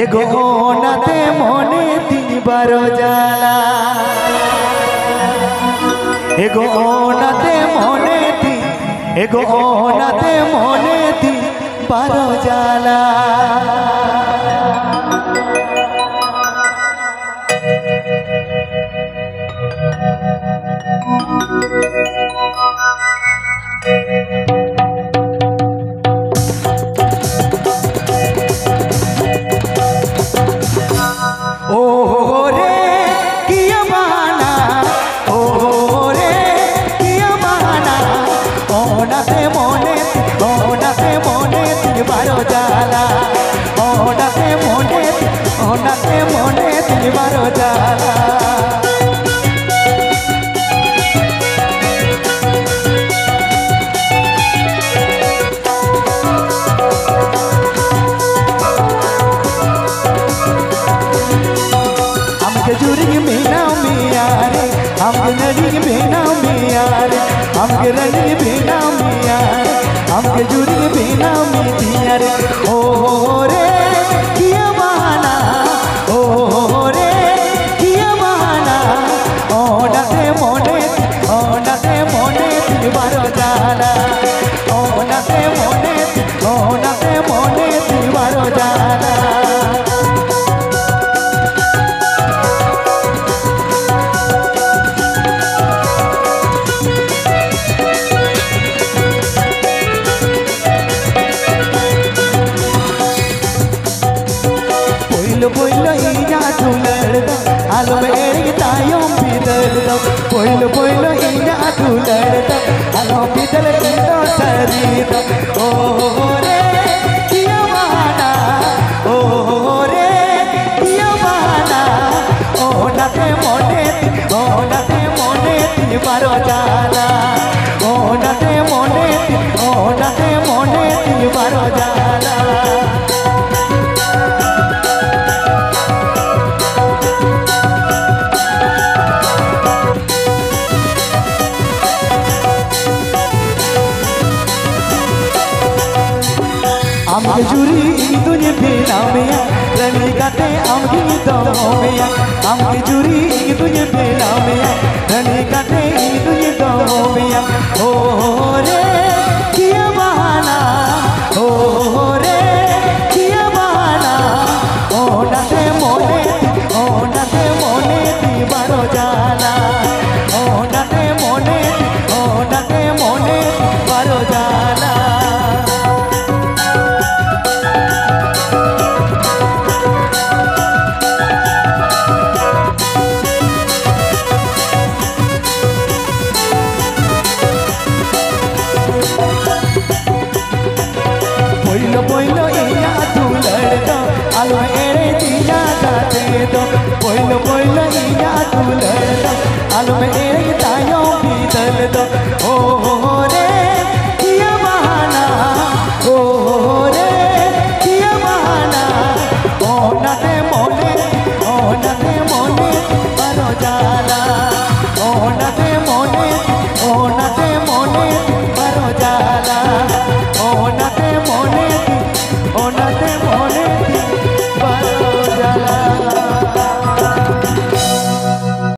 एगो ओनाते मोने दिबार जाला एगो ओनाते मोने एगो ओनाते मोने दिबार जाला ओनाते मोने दिबार जाला हमके जुरी मीना मिया रे हमके नड़ी मीना मिया रे हमके रड़ी मीना मिया रे हमके जुरी मीना मिया रे ओ रे किया बहाना ओ रे किया बहाना ओनाते मोने दिबार जाला ओनाते मोने दिबार जाला पोइलो इना तुलड़ आलो मेरे तायों बिदल दो पोइलो इना तुलड़ आलो बिदल किलो सरी दो ओ रे किया बहाना ओ रे किया बहाना ओनाते मोने दिबार जाला ओनाते मोने दिबार जाला हमके जुरी तुझे बिना मिया रनी काटे हमकी तो मिया हमके जुरी तुझे बिना मिया रनी काटे तुझे तो मिया ओ रे किया बहाना ओ रे किया बहाना ओनाते मोने दिबार जाला ओनाते मोने दिबार जाला पोइलो इना तुलड़ दो आलो एरे दिया गाते दो पोइलो इना तुलड़ दो आलो एरे तायों बिदल दो ओ